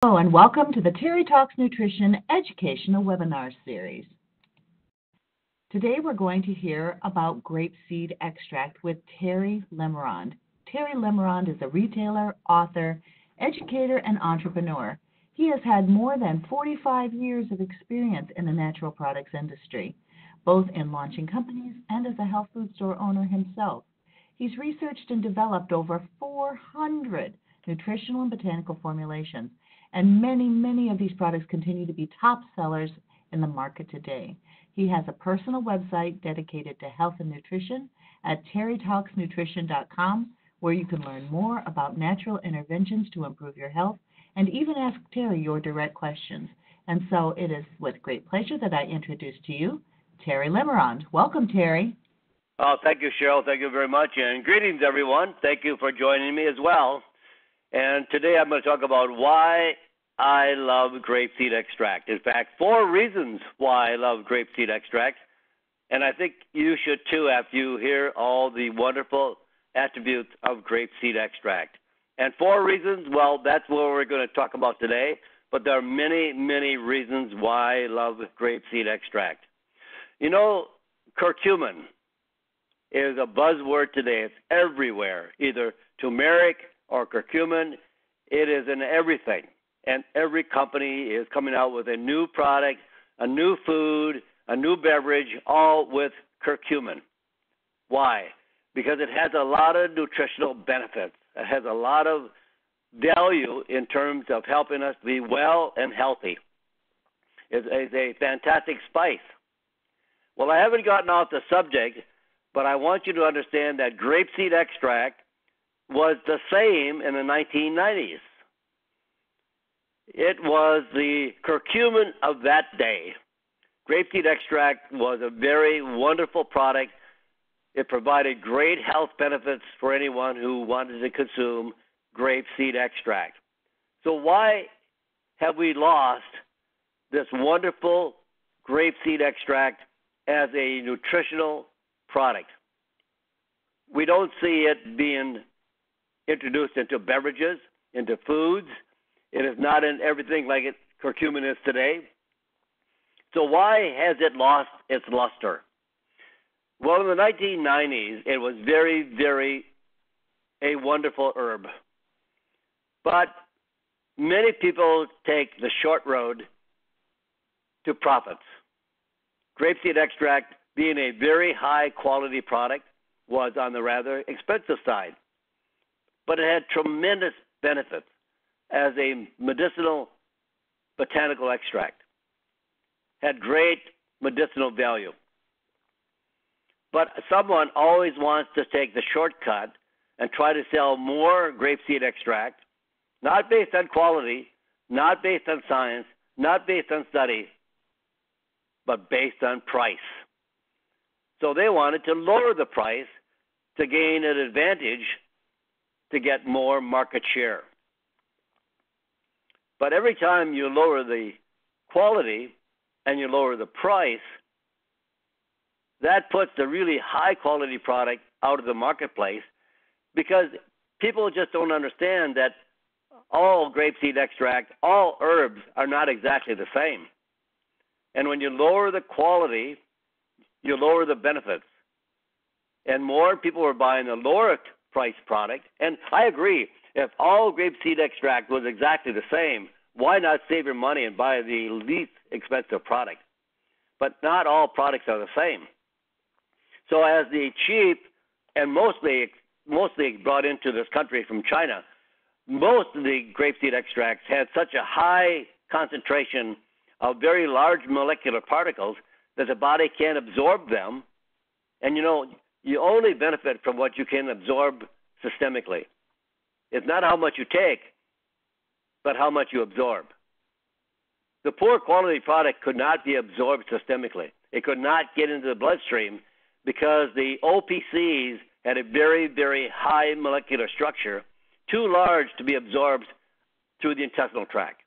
Hello and welcome to the Terry Talks Nutrition Educational Webinar Series. Today we're going to hear about grape seed extract with Terry Lemerond. Terry Lemerond is a retailer, author, educator, and entrepreneur. He has had more than 45 years of experience in the natural products industry, both in launching companies and as a health food store owner himself. He's researched and developed over 400 nutritional and botanical formulations, and many of these products continue to be top sellers in the market today. He has a personal website dedicated to health and nutrition at terrytalksnutrition.com, where you can learn more about natural interventions to improve your health and even ask Terry your direct questions. And so it is with great pleasure that I introduce to you Terry Lemerond. Welcome, Terry. Oh, thank you, Cheryl. Thank you very much. And greetings, everyone. Thank you for joining me as well. And today I'm going to talk about why I love grapeseed extract. In fact, 4 reasons why I love grapeseed extract. And I think you should too after you hear all the wonderful attributes of grapeseed extract. And 4 reasons, well, that's what we're going to talk about today. But there are many reasons why I love grapeseed extract. You know, curcumin is a buzzword today. It's everywhere, either turmeric or curcumin. It is in everything, and every company is coming out with a new product, a new food, a new beverage, all with curcumin. Why? Because it has a lot of nutritional benefits. It has a lot of value in terms of helping us be well and healthy. It's a fantastic spice. Well, I haven't gotten off the subject, but I want you to understand that grapeseed extract was the same in the 1990s. It was the curcumin of that day. Grapeseed extract was a very wonderful product. It provided great health benefits for anyone who wanted to consume grapeseed extract. So why have we lost this wonderful grapeseed extract as a nutritional product? We don't see it being introduced into beverages, into foods. It is not in everything like curcumin is today. So why has it lost its luster? Well, in the 1990s, it was very a wonderful herb. But many people take the short road to profits. Grapeseed extract, being a very high-quality product, was on the rather expensive side. But it had tremendous benefits as a medicinal botanical extract. Had great medicinal value. But someone always wants to take the shortcut and try to sell more grapeseed extract, not based on quality, not based on science, not based on study, but based on price. So they wanted to lower the price to gain an advantage to get more market share. But every time you lower the quality and you lower the price, that puts the really high-quality product out of the marketplace, because people just don't understand that all grapeseed extract, all herbs are not exactly the same. And when you lower the quality, you lower the benefits. And more people were buying the lower price product. And I agree, if all grapeseed extract was exactly the same, why not save your money and buy the least expensive product? But not all products are the same. So as the cheap and mostly brought into this country from China, most of the grapeseed extracts had such a high concentration of very large molecular particles that the body can't absorb them. And you only benefit from what you can absorb systemically. It's not how much you take, but how much you absorb. The poor quality product could not be absorbed systemically. It could not get into the bloodstream because the OPCs had a very high molecular structure, too large to be absorbed through the intestinal tract.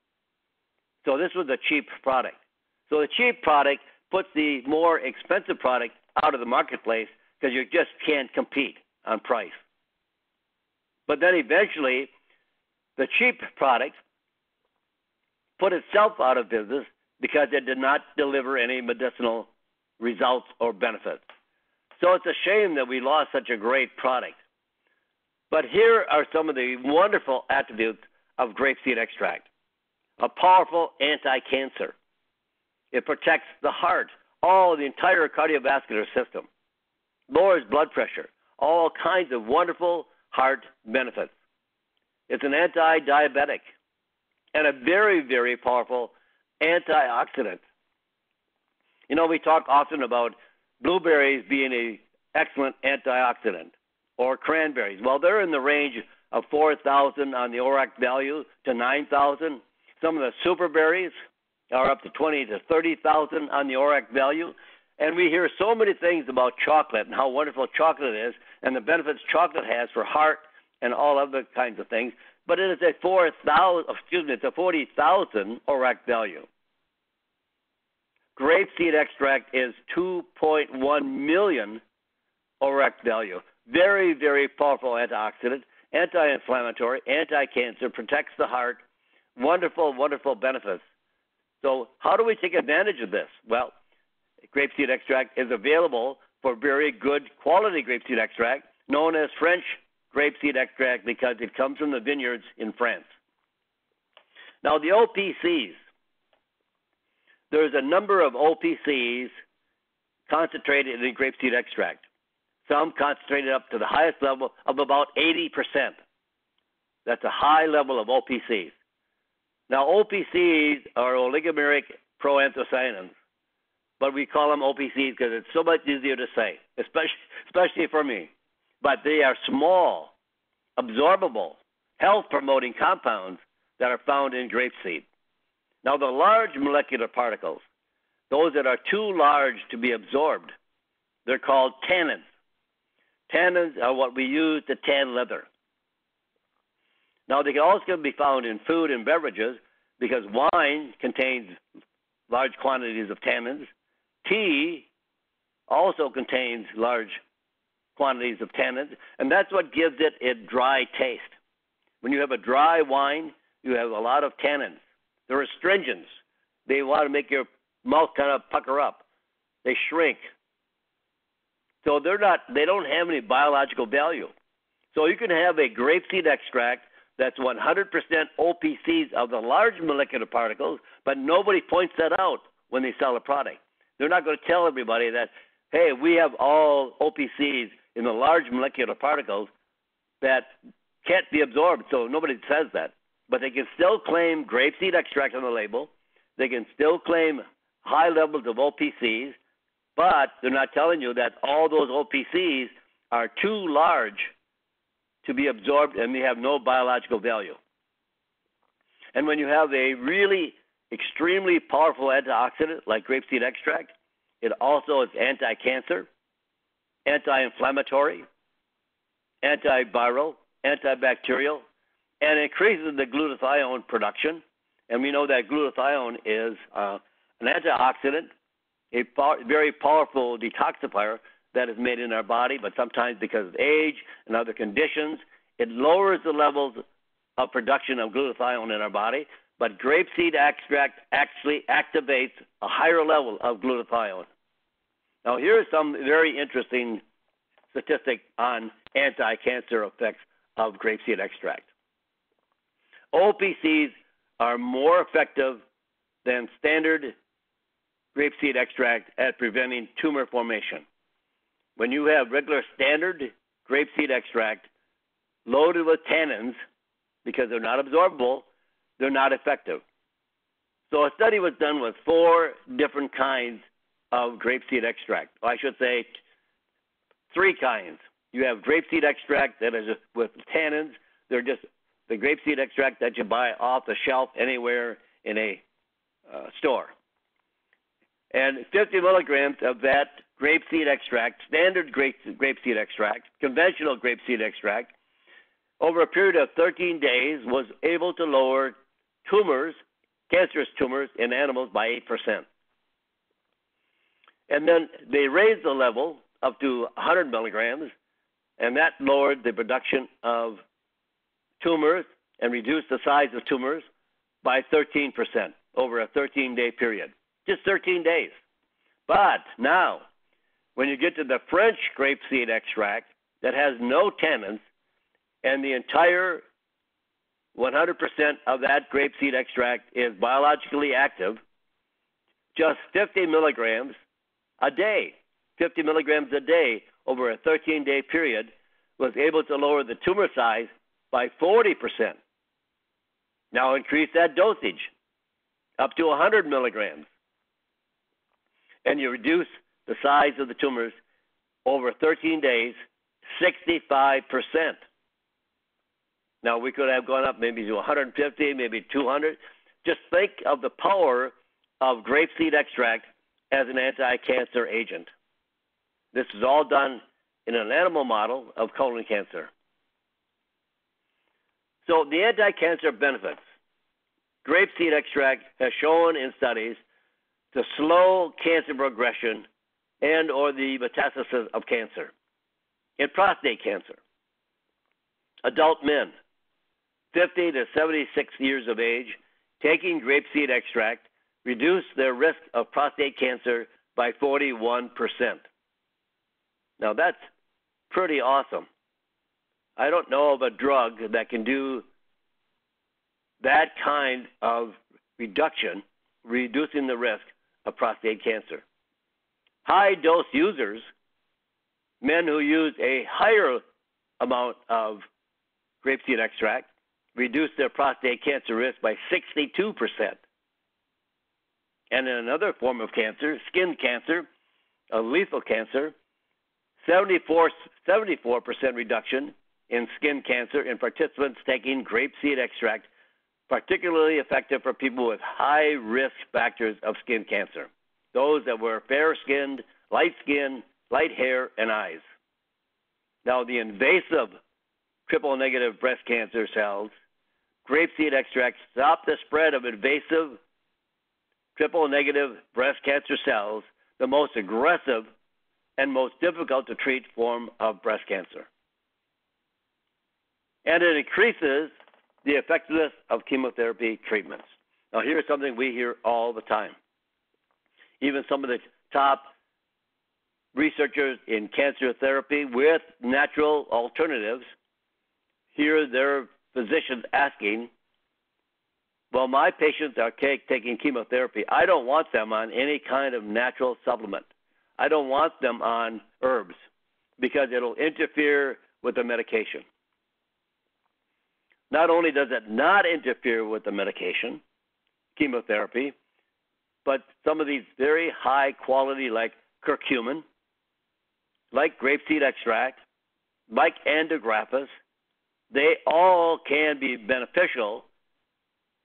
So this was a cheap product. So the cheap product puts the more expensive product out of the marketplace because you just can't compete on price. But then eventually, the cheap product put itself out of business because it did not deliver any medicinal results or benefits. So it's a shame that we lost such a great product. But here are some of the wonderful attributes of grapeseed extract. A powerful anti-cancer. It protects the heart, the entire cardiovascular system. Lowers blood pressure, all kinds of wonderful heart benefits. It's an anti-diabetic and a very, very powerful antioxidant. You know, we talk often about blueberries being an excellent antioxidant, or cranberries. Well, they're in the range of 4,000 on the ORAC value to 9,000. Some of the super berries are up to 20 to 30,000 on the ORAC value. And we hear so many things about chocolate and how wonderful chocolate is and the benefits chocolate has for heart and all other kinds of things. But it is a 40,000 ORAC value. Grapeseed extract is 2.1 million ORAC value. Very, very powerful antioxidant, anti-inflammatory, anti-cancer, protects the heart. Wonderful, wonderful benefits. So how do we take advantage of this? Well, grapeseed extract is available for very good quality grapeseed extract, known as French grapeseed extract because it comes from the vineyards in France. Now, the OPCs, there's a number of OPCs concentrated in grapeseed extract. Some concentrated up to the highest level of about 80%. That's a high level of OPCs. Now, OPCs are oligomeric proanthocyanidins, but we call them OPCs because it's so much easier to say, especially for me. But they are small, absorbable, health-promoting compounds that are found in grapeseed. Now, the large molecular particles, those that are too large to be absorbed, they're called tannins. Tannins are what we use to tan leather. Now, they can also be found in food and beverages because wine contains large quantities of tannins. Tea also contains large quantities of tannins, and that's what gives it a dry taste. When you have a dry wine, you have a lot of tannins. They're astringents. They want to make your mouth kind of pucker up. They shrink. So they don't have any biological value. So you can have a grapeseed extract that's 100% OPCs of the large molecular particles, but nobody points that out when they sell a product. They're not going to tell everybody that, hey, we have all OPCs in the large molecular particles that can't be absorbed, so nobody says that. But they can still claim grapeseed extract on the label. They can still claim high levels of OPCs, but they're not telling you that all those OPCs are too large to be absorbed and they have no biological value. And when you have a really extremely powerful antioxidant like grapeseed extract, it also is anti-cancer, anti-inflammatory, antiviral, antibacterial, and increases the glutathione production. And we know that glutathione is an antioxidant, a very powerful detoxifier that is made in our body, but sometimes because of age and other conditions, it lowers the levels of production of glutathione in our body, but grapeseed extract actually activates a higher level of glutathione. Now, here's some very interesting statistic on anti-cancer effects of grapeseed extract. OPCs are more effective than standard grapeseed extract at preventing tumor formation. When you have regular standard grapeseed extract loaded with tannins, because they're not absorbable, they're not effective. So a study was done with 4 different kinds of grapeseed extract. I should say 3 kinds. You have grapeseed extract that is with tannins. They're just the grapeseed extract that you buy off the shelf anywhere in a store. And 50 milligrams of that grapeseed extract, standard grapeseed extract, conventional grapeseed extract, over a period of 13 days was able to lower tumors, cancerous tumors in animals by 8%. And then they raised the level up to 100 milligrams, and that lowered the production of tumors and reduced the size of tumors by 13% over a 13-day period. Just 13 days. But now, when you get to the French grapeseed extract that has no tannins, and the entire 100% of that grapeseed extract is biologically active, just 50 milligrams a day, 50 milligrams a day over a 13-day period was able to lower the tumor size by 40%. Now increase that dosage up to 100 milligrams, and you reduce the size of the tumors over 13 days 65%. Now, we could have gone up maybe to 150, maybe 200. Just think of the power of grapeseed extract as an anti-cancer agent. This is all done in an animal model of colon cancer. So the anti-cancer benefits. Grapeseed extract has shown in studies to slow cancer progression and or the metastasis of cancer. In prostate cancer, adult men 50 to 76 years of age taking grapeseed extract reduced their risk of prostate cancer by 41%. Now that's pretty awesome. I don't know of a drug that can do that kind of reduction, reducing the risk of prostate cancer. High dose users, men who used a higher amount of grapeseed extract, reduced their prostate cancer risk by 62%. And in another form of cancer, skin cancer, a lethal cancer, 74% reduction in skin cancer in participants taking grapeseed extract, particularly effective for people with high risk factors of skin cancer, those that were fair-skinned, light-skinned, light hair, and eyes. Now, the invasive triple-negative breast cancer cells, grapeseed extract stop the spread of invasive triple-negative breast cancer cells, the most aggressive and most difficult to treat form of breast cancer. And it increases the effectiveness of chemotherapy treatments. Now, here's something we hear all the time. Even some of the top researchers in cancer therapy with natural alternatives hear their physicians asking, well, my patients are taking chemotherapy. I don't want them on any kind of natural supplement. I don't want them on herbs because it'll interfere with the medication. Not only does it not interfere with the medication, chemotherapy, but some of these very high quality like curcumin, like grapeseed extract, like antigraphis, they all can be beneficial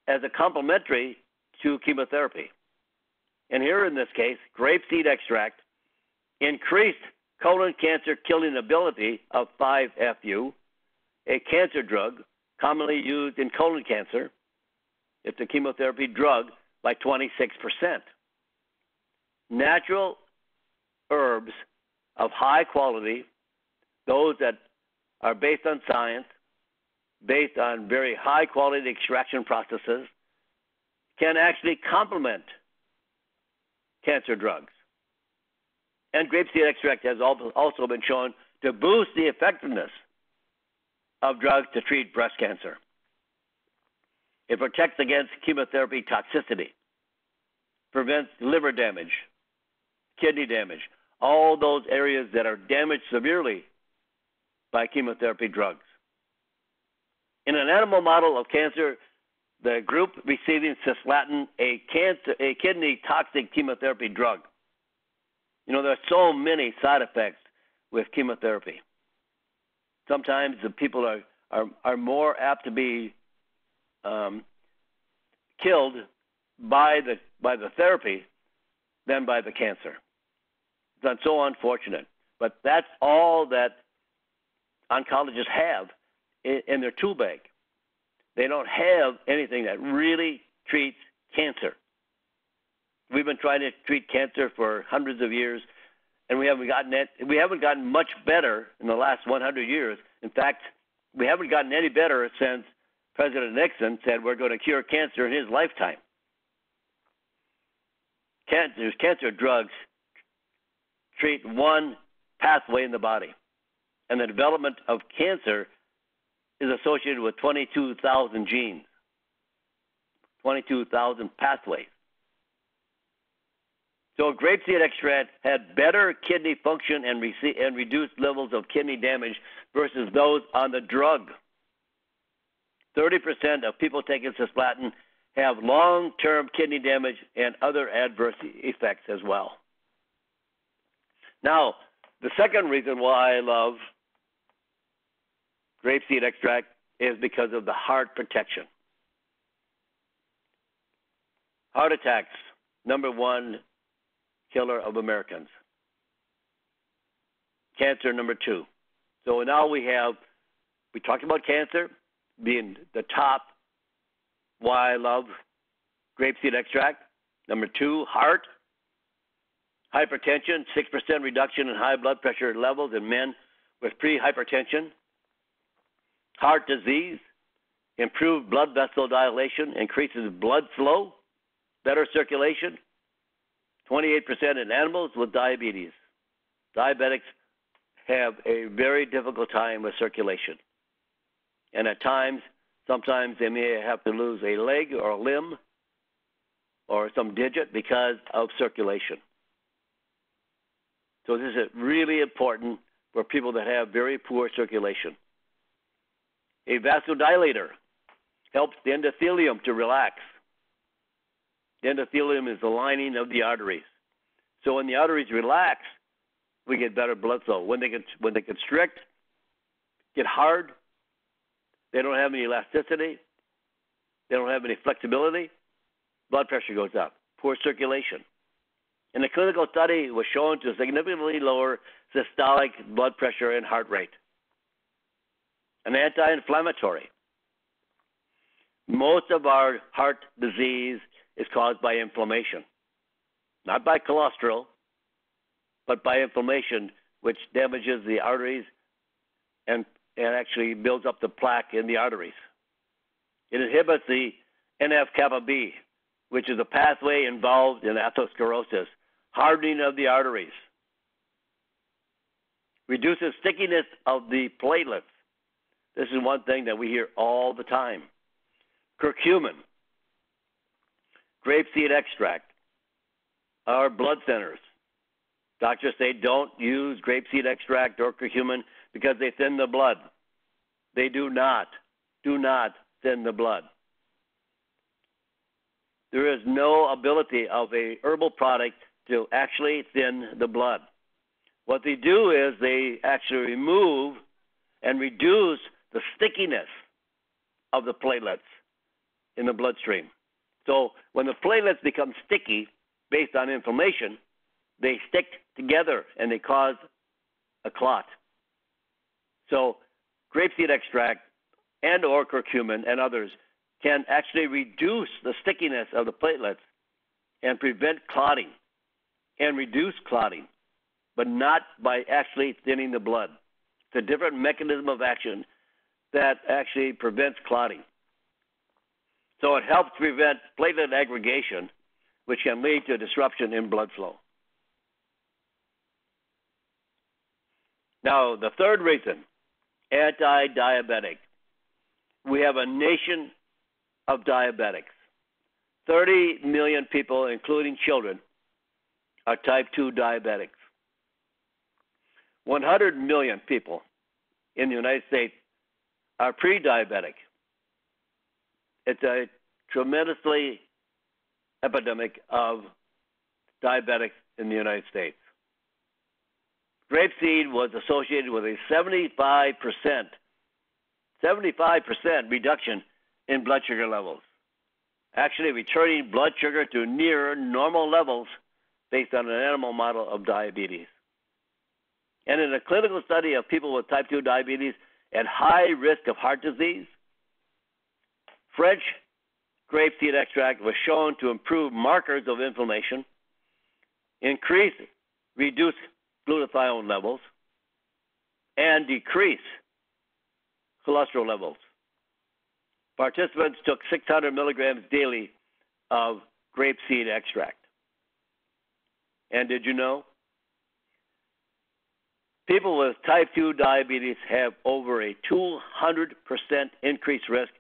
as a complementary to chemotherapy. And here in this case, grapeseed extract increased colon cancer killing ability of 5-FU, a cancer drug commonly used in colon cancer. It's a chemotherapy drug by 26%. Natural herbs of high quality, those that are based on science, based on very high quality extraction processes, can actually complement cancer drugs. And grapeseed extract has also been shown to boost the effectiveness of drugs to treat breast cancer. It protects against chemotherapy toxicity, prevents liver damage, kidney damage, all those areas that are damaged severely by chemotherapy drugs. In an animal model of cancer, the group receiving cisplatin, a kidney toxic chemotherapy drug. You know, there are so many side effects with chemotherapy. Sometimes the people are more apt to be killed by the therapy than by the cancer. That's so unfortunate. But that's all that oncologists have in their tool bag. They don't have anything that really treats cancer. We've been trying to treat cancer for hundreds of years, and we haven't gotten much better in the last 100 years. In fact, we haven't gotten any better since President Nixon said we're going to cure cancer in his lifetime. Cancer drugs treat one pathway in the body, and the development of cancer is associated with 22,000 genes, 22,000 pathways. So grapeseed extract had better kidney function and reduced levels of kidney damage versus those on the drug. 30% of people taking cisplatin have long-term kidney damage and other adverse effects as well. Now, the second reason why I love grapeseed extract is because of the heart protection. Heart attacks, number one killer of Americans. Cancer, number two. So now we talked about cancer being the top why I love grapeseed extract. Number two, heart. Hypertension, 6% reduction in high blood pressure levels in men with pre-hypertension. Heart disease, improved blood vessel dilation, increases blood flow, better circulation. 28% in animals with diabetes. Diabetics have a very difficult time with circulation. And at times, sometimes they may have to lose a leg or a limb or some digit because of circulation. So this is really important for people that have very poor circulation. A vasodilator helps the endothelium to relax. The endothelium is the lining of the arteries. So when the arteries relax, we get better blood flow. When they constrict, get hard, they don't have any elasticity, they don't have any flexibility, blood pressure goes up, poor circulation. And a clinical study was shown to significantly lower systolic blood pressure and heart rate. An anti-inflammatory. Most of our heart disease is caused by inflammation, not by cholesterol, but by inflammation, which damages the arteries and actually builds up the plaque in the arteries. It inhibits the NF-kappa B, which is a pathway involved in atherosclerosis, hardening of the arteries. Reduces stickiness of the platelets. This is one thing that we hear all the time. Curcumin, grapeseed extract, our blood thinners. Doctors say don't use grapeseed extract or curcumin because they thin the blood. They do not thin the blood. There is no ability of a herbal product to actually thin the blood. What they do is they actually remove and reduce the stickiness of the platelets in the bloodstream. So when the platelets become sticky based on inflammation, they stick together and they cause a clot. So grapeseed extract and or curcumin and others can actually reduce the stickiness of the platelets and prevent clotting and reduce clotting, but not by actually thinning the blood. It's a different mechanism of action that actually prevents clotting. So it helps prevent platelet aggregation, which can lead to disruption in blood flow. Now, the third reason, anti-diabetic. We have a nation of diabetics. 30 million people, including children, are type 2 diabetics. 100 million people in the United States are pre-diabetic. It's a tremendously epidemic of diabetics in the United States. Grapeseed was associated with a 75% reduction in blood sugar levels, actually returning blood sugar to near normal levels based on an animal model of diabetes. And in a clinical study of people with type 2 diabetes at high risk of heart disease, French grapeseed extract was shown to improve markers of inflammation, reduce glutathione levels, and decrease cholesterol levels. Participants took 600 milligrams daily of grapeseed extract. And did you know? People with type 2 diabetes have over a 200% increased risk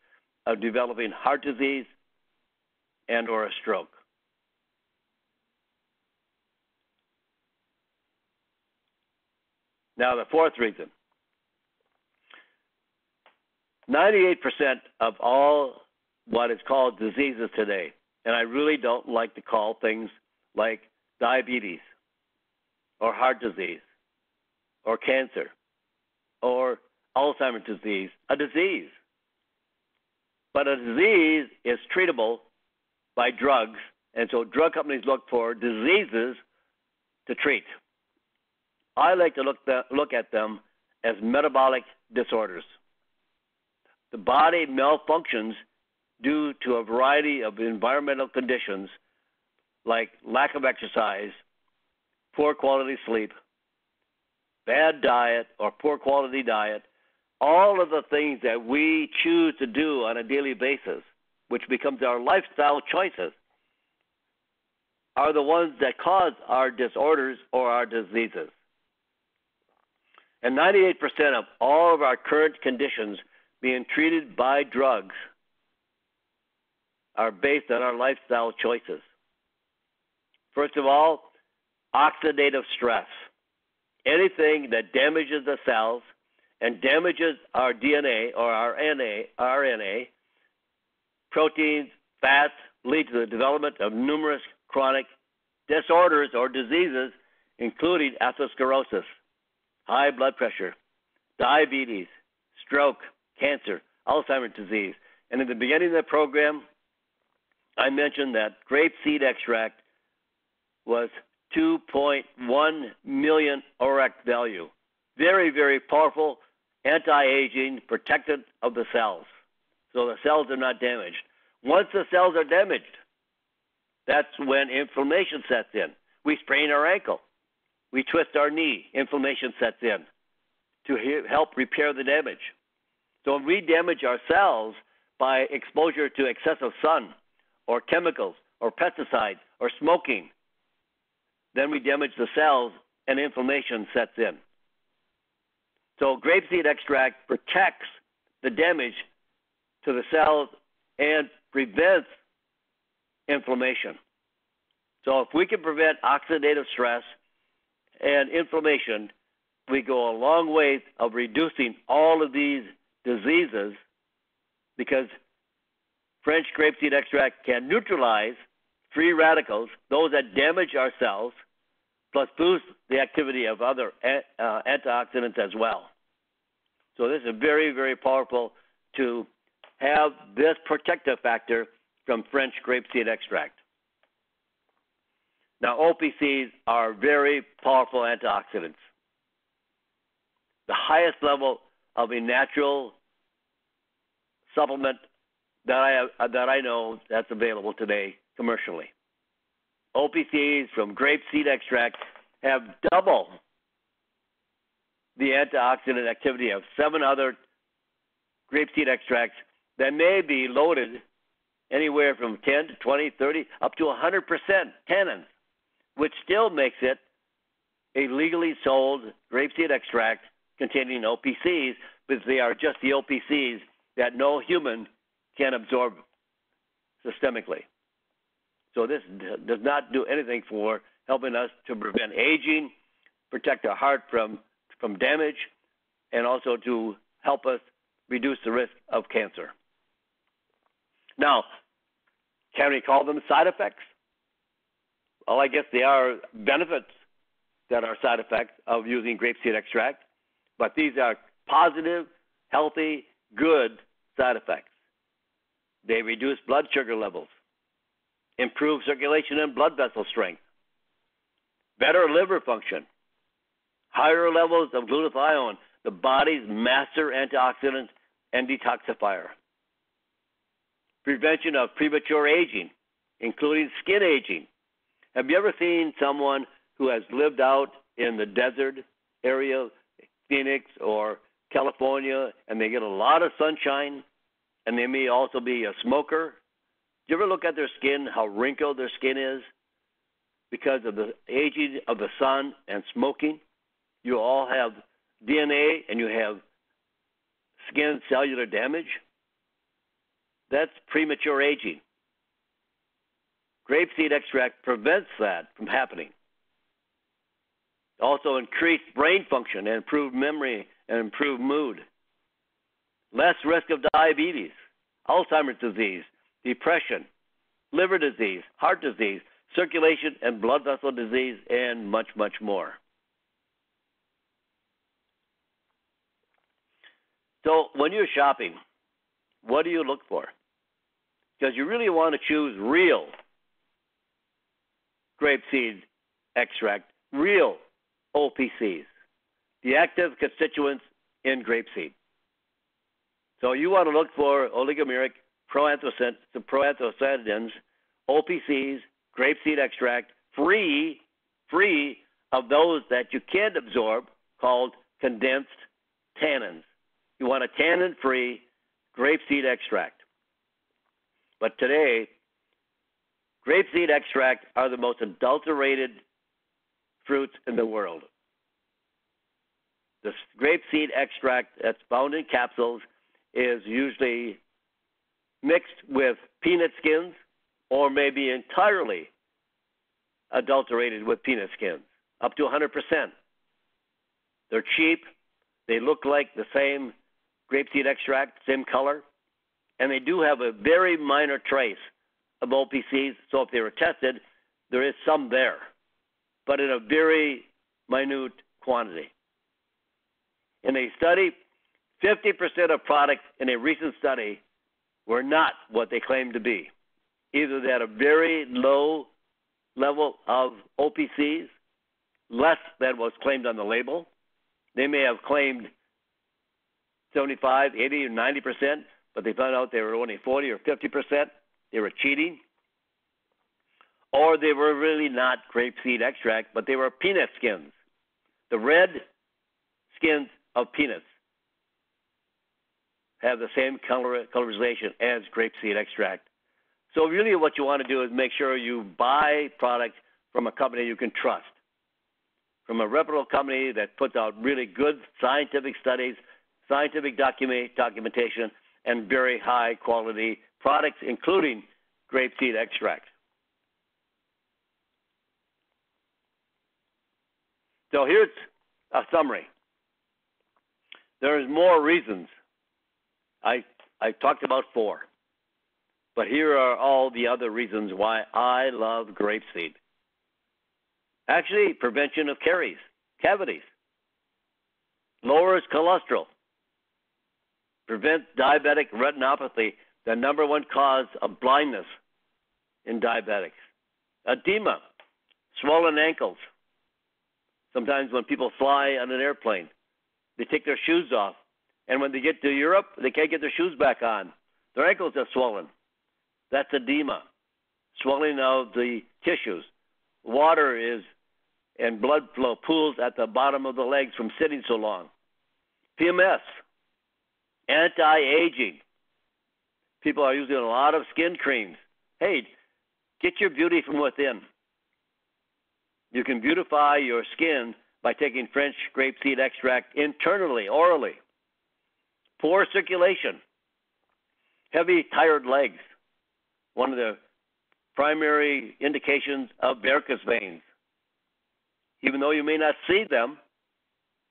of developing heart disease and or a stroke. Now, the fourth reason. 98% of all what is called diseases today, and I really don't like to call things like diabetes or heart disease or cancer or Alzheimer's disease a disease. But a disease is treatable by drugs, and so drug companies look for diseases to treat. I like to look at them as metabolic disorders. The body malfunctions due to a variety of environmental conditions like lack of exercise, poor quality sleep, bad diet or poor quality diet, all of the things that we choose to do on a daily basis, which becomes our lifestyle choices, are the ones that cause our disorders or our diseases. And 98% of all of our current conditions being treated by drugs are based on our lifestyle choices. First of all, oxidative stress. Anything that damages the cells and damages our DNA or our RNA, proteins, fats, lead to the development of numerous chronic disorders or diseases, including atherosclerosis, high blood pressure, diabetes, stroke, cancer, Alzheimer's disease. And in the beginning of the program, I mentioned that grapeseed extract was 2.1 million ORAC value. Very, very powerful, anti-aging, protectant of the cells. So the cells are not damaged. Once the cells are damaged, that's when inflammation sets in. We sprain our ankle. We twist our knee. Inflammation sets in to help repair the damage. So if we damage our cells by exposure to excessive sun or chemicals or pesticides or smoking, then we damage the cells and inflammation sets in. So grapeseed extract protects the damage to the cells and prevents inflammation. So if we can prevent oxidative stress and inflammation, we go a long way of reducing all of these diseases, because French grapeseed extract can neutralize free radicals, those that damage our cells, plus boost the activity of other antioxidants as well. So this is very, very powerful to have this protective factor from French grapeseed extract. Now, OPCs are very powerful antioxidants. The highest level of a natural supplement that I know that's available today commercially. OPCs from grapeseed extract have double the antioxidant activity of 7 other grapeseed extracts that may be loaded anywhere from 10 to 20, 30, up to 100% tannins, which still makes it a legally sold grapeseed extract containing OPCs, because they are just the OPCs that no human can absorb systemically. So this does not do anything for helping us to prevent aging, protect our heart from damage, and also to help us reduce the risk of cancer. Now, can we call them side effects? Well, I guess they are benefits that are side effects of using grapeseed extract, but these are positive, healthy, good side effects. They reduce blood sugar levels, improve circulation and blood vessel strength, better liver function, higher levels of glutathione, the body's master antioxidant and detoxifier, prevention of premature aging, including skin aging. Have you ever seen someone who has lived out in the desert area, Phoenix or California, and they get a lot of sunshine, and they may also be a smoker. Do you ever look at their skin, how wrinkled their skin is because of the aging of the sun and smoking? You all have DNA and you have skin cellular damage. That's premature aging. Grapeseed extract prevents that from happening. Also increased brain function and improved memory and improved mood. Less risk of diabetes, Alzheimer's disease, depression, liver disease, heart disease, circulation and blood vessel disease, and much, much more. So when you're shopping, what do you look for? Because you really want to choose real grapeseed extract, real OPCs, the active constituents in grapeseed. So you want to look for oligomeric, proanthocyanidins, OPCs, grapeseed extract, free of those that you can't absorb, called condensed tannins. You want a tannin-free grapeseed extract. But today, grapeseed extract are the most adulterated fruits in the world. The grapeseed extract that's found in capsules is usually mixed with peanut skins or maybe entirely adulterated with peanut skins, up to 100%. They're cheap. They look like the same grapeseed extract, same color, and they do have a very minor trace of OPCs, so if they were tested, there is some there, but in a very minute quantity. In a study, 50% of products in a recent study were not what they claimed to be. Either they had a very low level of OPCs, less than was claimed on the label. They may have claimed 75, 80, or 90%, but they found out they were only 40 or 50%. They were cheating. Or they were really not grapeseed extract, but they were peanut skins. The red skins of peanuts have the same colorization as grapeseed extract. So really what you want to do is make sure you buy products from a company you can trust, from a reputable company that puts out really good scientific studies, scientific documentation, and very high quality products, including grapeseed extract. So here's a summary. There's more reasons. I talked about 4. But here are all the other reasons why I love grapeseed. Actually, prevention of cavities, lowers cholesterol, prevents diabetic retinopathy, the number one cause of blindness in diabetics, edema, swollen ankles. Sometimes when people fly on an airplane, they take their shoes off, and when they get to Europe, they can't get their shoes back on. Their ankles are swollen. That's edema, swelling of the tissues. Water and blood flow pools at the bottom of the legs from sitting so long. PMS, anti-aging. People are using a lot of skin creams. Hey, get your beauty from within. You can beautify your skin by taking French grapeseed extract internally, orally. Poor circulation. Heavy, tired legs. One of the primary indications of varicose veins. Even though you may not see them,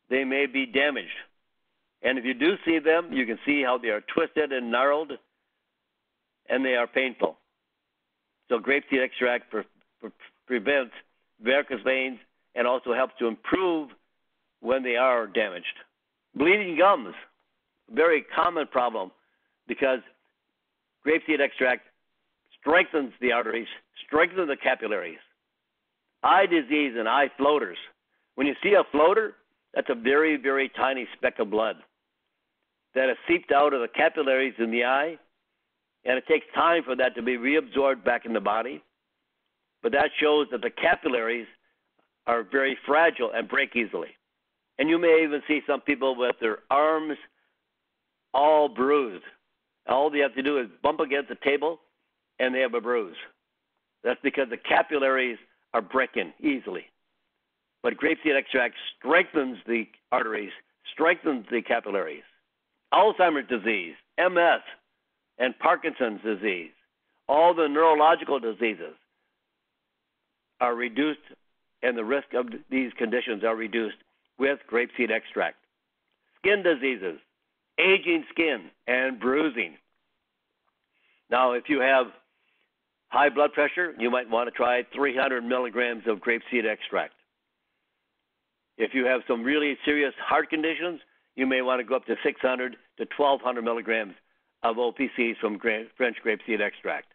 they may be damaged. And if you do see them, you can see how they are twisted and gnarled, and they are painful. So grapeseed extract prevents varicose veins and also helps to improve when they are damaged. Bleeding gums, very common problem because grapeseed extract strengthens the arteries, strengthens the capillaries. Eye disease and eye floaters. When you see a floater, that's a very, very tiny speck of blood that has seeped out of the capillaries in the eye, and it takes time for that to be reabsorbed back in the body. But that shows that the capillaries are very fragile and break easily. And you may even see some people with their arms all bruised. All they have to do is bump against the table, and they have a bruise. That's because the capillaries are breaking easily. But grapeseed extract strengthens the arteries, strengthens the capillaries. Alzheimer's disease, MS, and Parkinson's disease, all the neurological diseases are reduced, and the risk of these conditions are reduced with grapeseed extract. Skin diseases, aging skin, and bruising. Now, if you have high blood pressure, you might want to try 300 milligrams of grapeseed extract. If you have some really serious heart conditions, you may want to go up to 600 to 1,200 milligrams of OPCs from French grapeseed extract.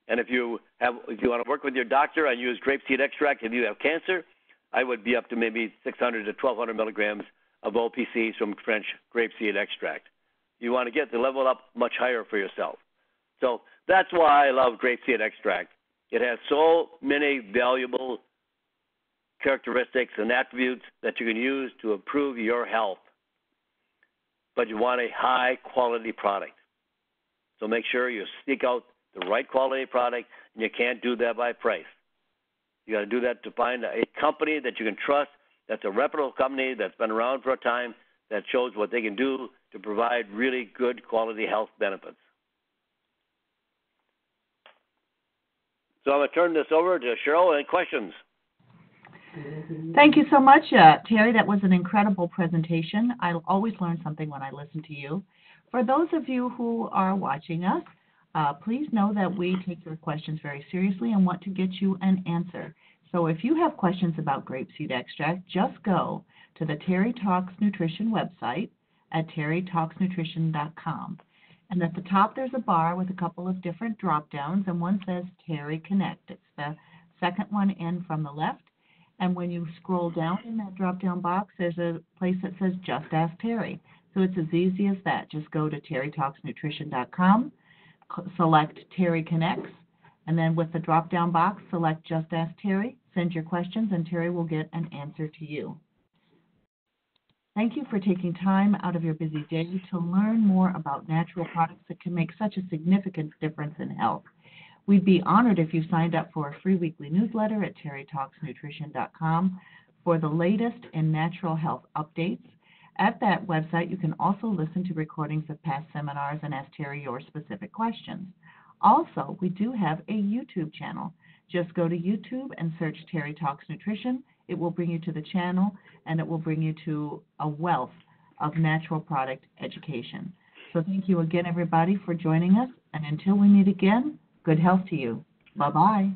And if you want to work with your doctor and use grapeseed extract, if you have cancer, I would be up to maybe 600 to 1,200 milligrams of OPCs from French grapeseed extract. You want to get the level up much higher for yourself. So that's why I love grapeseed extract. It has so many valuable characteristics and attributes that you can use to improve your health. But you want a high-quality product. So make sure you seek out the right quality product, and you can't do that by price. You got to do that to find a company that you can trust, that's a reputable company that's been around for a time, that shows what they can do to provide really good quality health benefits. So I'm going to turn this over to Cheryl. Any questions? Thank you so much, Terry. That was an incredible presentation. I always learn something when I listen to you. For those of you who are watching us, please know that we take your questions very seriously and want to get you an answer. So if you have questions about grapeseed extract, just go to the Terry Talks Nutrition website at terrytalksnutrition.com. And at the top, there's a bar with a couple of different drop-downs, and one says Terry Connect. It's the second one in from the left. And when you scroll down in that drop-down box, there's a place that says Just Ask Terry. So it's as easy as that. Just go to terrytalksnutrition.com, select Terry Connects, and then with the drop-down box, select Just Ask Terry, send your questions, and Terry will get an answer to you. Thank you for taking time out of your busy day to learn more about natural products that can make such a significant difference in health. We'd be honored if you signed up for a free weekly newsletter at terrytalksnutrition.com for the latest in natural health updates. At that website, you can also listen to recordings of past seminars and ask Terry your specific questions. Also, we do have a YouTube channel. Just go to YouTube and search Terry Talks Nutrition. It will bring you to the channel, and it will bring you to a wealth of natural product education. So thank you again, everybody, for joining us. And until we meet again, good health to you. Bye-bye.